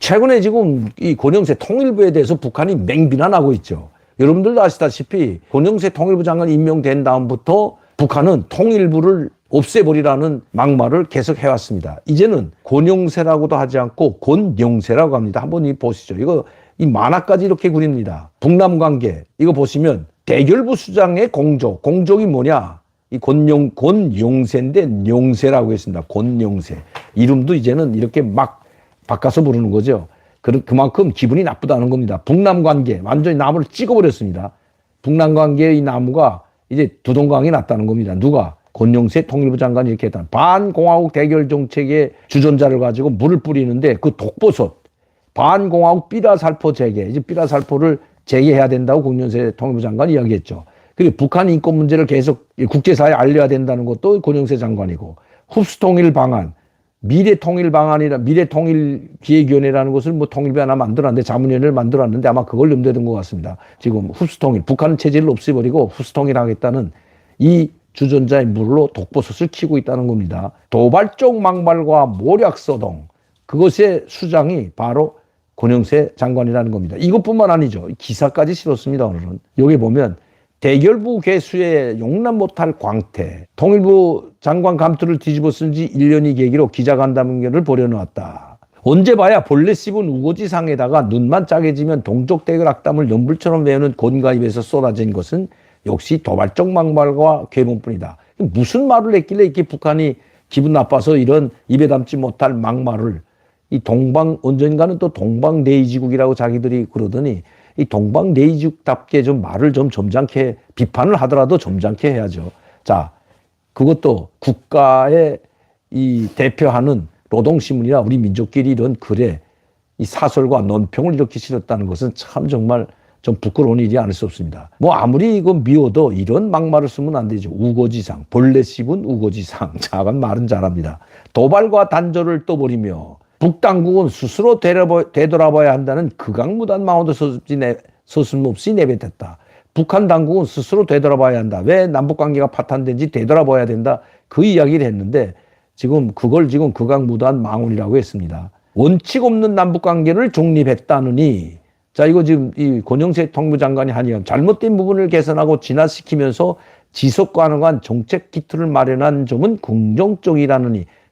최근에 지금 이 권영세 통일부에 대해서 북한이 맹비난하고 있죠. 여러분들도 아시다시피 권영세 통일부 장관 임명된 다음부터 북한은 통일부를 없애버리라는 막말을 계속 해왔습니다. 이제는 권영세라고도 하지 않고 권영세라고 합니다. 한번 보시죠. 이거 이 만화까지 이렇게 그립니다. 북남 관계 이거 보시면 대결부 수장의 공족이 뭐냐? 이 권영세인데 용세라고 했습니다. 권영세. 이름도 이제는 이렇게 막 바꿔서 부르는 거죠. 그만큼 기분이 나쁘다는 겁니다. 북남 관계 완전히 나무를 찍어버렸습니다. 북남 관계의 나무가 이제 두동강이 났다는 겁니다. 누가? 권영세 통일부 장관이 이렇게 했다. 반공화국 대결 정책의 주전자를 가지고 물을 뿌리는데 그 독버섯 반공화국 삐라살포 재개, 이제 삐라살포를 재개해야 된다고 권영세 통일부 장관이 이야기했죠. 그리고 북한 인권 문제를 계속 국제사회에 알려야 된다는 것도 권영세 장관이고, 흡수통일 방안, 미래통일 방안이라 미래통일기획위원회라는 것을 뭐 통일부 하나 만들었는데 자문위원회를 만들었는데 아마 그걸 염두에 둔 것 같습니다. 지금 흡수통일, 북한 체제를 없애버리고 흡수통일하겠다는 이 주전자의 물로 독버섯을 키우고 있다는 겁니다. 도발적 막말과 모략서동, 그것의 수장이 바로 권영세 장관이라는 겁니다. 이것뿐만 아니죠. 기사까지 실었습니다. 오늘은. 여기 보면 대결부 개수에 용납 못할 광태, 통일부 장관 감투를 뒤집어 쓴 지 1년이 계기로 기자간담회를 벌여놓았다. 언제 봐야 본래 씹은 우거지상에다가 눈만 짜게지면 동족 대결 악담을 연불처럼 외우는 권가 입에서 쏟아진 것은 역시 도발적 막말과 괴문뿐이다. 무슨 말을 했길래 이렇게 북한이 기분 나빠서 이런 입에 담지 못할 막말을, 이 언젠가는 또 동방레이지국이라고 자기들이 그러더니 이 동방레이지국답게 좀 말을 좀 점잖게, 비판을 하더라도 점잖게 해야죠. 자, 그것도 국가의 이 대표하는 노동신문이나 우리 민족끼리 이런 글에 이 사설과 논평을 이렇게 실었다는 것은 참 정말 좀 부끄러운 일이 아닐 수 없습니다. 뭐 아무리 이거 미워도 이런 막말을 쓰면 안 되죠. 우거지상, 본래 씹은 우거지상. 자간 말은 잘합니다. 도발과 단절을 떠버리며 북당국은 스스로 되돌아봐야 한다는 극악무단 망언도 서슴없이 내뱉었다. 북한 당국은 스스로 되돌아봐야 한다. 왜 남북관계가 파탄된지 되돌아봐야 된다. 그 이야기를 했는데 그걸 극악무단 망언이라고 했습니다. 원칙 없는 남북관계를 중립했다느니, 자, 이거 지금 이 권영세 통일부 장관이 한 이야기, 잘못된 부분을 개선하고 진화시키면서 지속 가능한 정책 기틀을 마련한 점은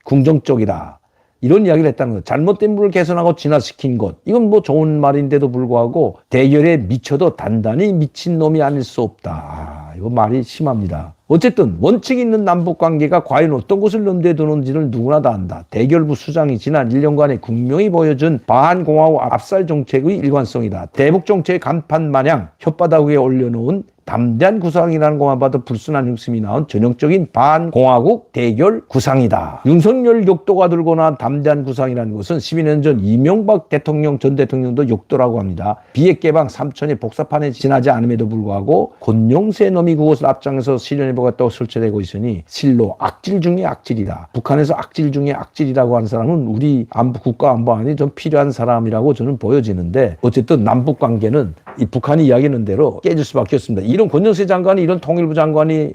긍정적이다. 이런 이야기를 했다는 거예요. 잘못된 부분을 개선하고 진화시킨 것. 이건 뭐 좋은 말인데도 불구하고 대결에 미쳐도 단단히 미친 놈이 아닐 수 없다. 이거 말이 심합니다. 어쨌든 원칙 있는 남북관계가 과연 어떤 곳을 염두에 두는지를 누구나 다 안다. 대결부 수장이 지난 1년간의 분명히 보여준 반공화국 압살 정책의 일관성이다. 대북 정책의 간판 마냥 혓바닥 위에 올려놓은 담대한 구상이라는 것만 봐도 불순한 욕심이 나온 전형적인 반공화국 대결 구상이다. 윤석열 욕도가 들거나 담대한 구상이라는 것은 12년 전 이명박 대통령 전 대통령도 욕도라고 합니다. 비핵 개방 3천의 복사판에 지나지 않음에도 불구하고 권영세 놈이 그것을 앞장에서 실현해보겠다고 설치되고 있으니 실로 악질 중에 악질이다. 북한에서 악질 중에 악질이라고 하는 사람은 우리 국가 안보안이 좀 필요한 사람이라고 저는 보여지는데, 어쨌든 남북관계는 이 북한이 이야기하는 대로 깨질 수밖에 없습니다. 이런 권영세 장관이 이런 통일부 장관이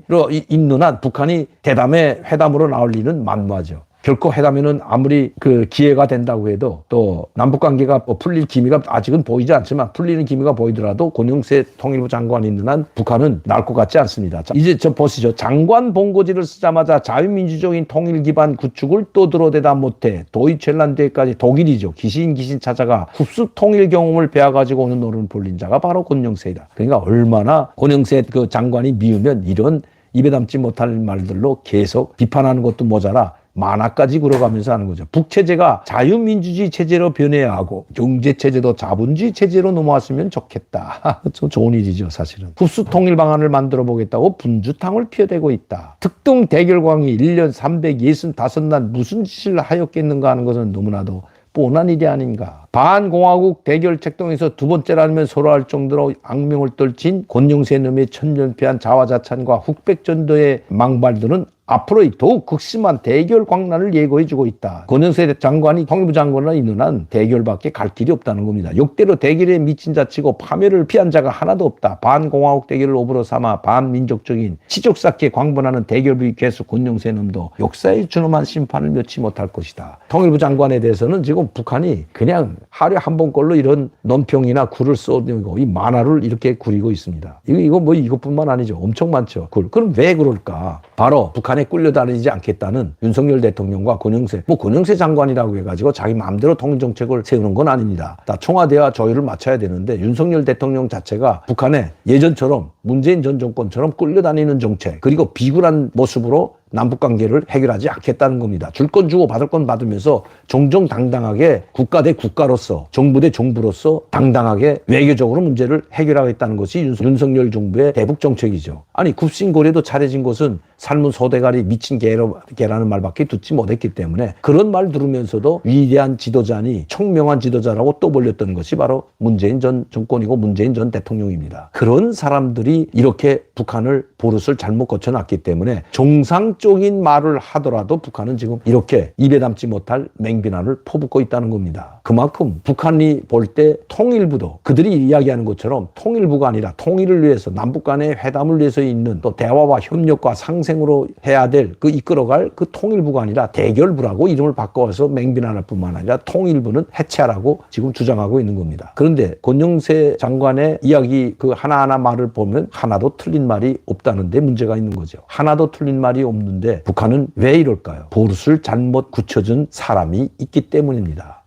있는 한 북한이 회담으로 나올 일은 만무하죠. 결코 회담에는 아무리 그 기회가 된다고 해도 또 남북관계가 풀릴 기미가 아직은 보이지 않지만, 풀리는 기미가 보이더라도 권영세 통일부 장관이 있는 한 북한은 나을 것 같지 않습니다. 자, 이제 보시죠. 장관 본고지를 쓰자마자 자유민주적인 통일 기반 구축을 또 들어대다 못해 도이첼란드에까지, 독일이죠. 귀신 찾아가 흡수 통일 경험을 배워가지고 오는 노릇을 벌린 자가 바로 권영세이다. 그러니까 얼마나 권영세 그 장관이 미우면 이런 입에 담지 못할 말들로 계속 비판하는 것도 모자라 만화까지 그려가면서 하는 거죠. 북체제가 자유민주주의 체제로 변해야 하고 경제체제도 자본주의 체제로 넘어왔으면 좋겠다. 좀 좋은 일이죠, 사실은. 흡수 통일 방안을 만들어 보겠다고 분주탕을 피워대고 있다. 특등 대결광이 1년 365날 무슨 짓을 하였겠는가 하는 것은 너무나도 뻔한 일이 아닌가. 반공화국 대결 책동에서 두 번째라면 서로 할 정도로 악명을 떨친 권영세 놈의 천년패한 자화자찬과 흑백전도의 망발들은 앞으로의 더욱 극심한 대결 광란을 예고해주고 있다. 권영세 장관이 통일부 장관으로 있는 한 대결밖에 갈 길이 없다는 겁니다. 역대로 대결에 미친 자치고 파멸을 피한 자가 하나도 없다. 반공화국 대결을 오브로 삼아 반민족적인 치욕 쌓게 광분하는 대결부의 괴수 권영세 놈도 역사에 준엄한 심판을 면치 못할 것이다. 통일부 장관에 대해서는 지금 북한이 그냥 하루에 한 번꼴로 이런 논평이나 글을 써내고 이 만화를 이렇게 그리고 있습니다. 이거 뭐 이것뿐만 아니죠. 엄청 많죠. 그럼 왜 그럴까? 바로 북한에 끌려다니지 않겠다는 윤석열 대통령과 권영세 장관이라고 해가지고 자기 마음대로 통일정책을 세우는 건 아닙니다. 다 청와대와 조율을 맞춰야 되는데 윤석열 대통령 자체가 북한에 예전처럼 문재인 전 정권처럼 끌려다니는 정책 그리고 비굴한 모습으로 남북관계를 해결하지 않겠다는 겁니다. 줄 건 주고 받을 건 받으면서 정정당당하게 국가 대 국가로서 정부 대 정부로서 당당하게 외교적으로 문제를 해결하겠다는 것이 윤석열 정부의 대북 정책이죠. 아니 굽신고래도 차려진 것은 삶은 소대가리 미친 개라는 말밖에 듣지 못했기 때문에 그런 말 들으면서도 위대한 지도자니 청명한 지도자라고 떠벌렸던 것이 바로 문재인 전 정권이고 문재인 전 대통령입니다. 그런 사람들이 이렇게 북한을 버릇을 잘못 고쳐놨기 때문에 정상적인 말을 하더라도 북한은 지금 이렇게 입에 담지 못할 맹비난을 퍼붓고 있다는 겁니다. 그만큼 북한이 볼 때 통일부도 그들이 이야기하는 것처럼 통일부가 아니라 통일을 위해서 남북 간의 회담을 위해서 있는 또 대화와 협력과 상생으로 해야 될 그 이끌어갈 그 통일부가 아니라 대결부라고 이름을 바꿔서 맹비난할 뿐만 아니라 통일부는 해체하라고 지금 주장하고 있는 겁니다. 그런데 권영세 장관의 이야기 그 하나하나 말을 보면 하나도 틀린 말이 없다는데 문제가 있는 거죠. 하나도 틀린 말이 없는데 북한은 왜 이럴까요? 버릇을 잘못 굳혀준 사람이 있기 때문입니다.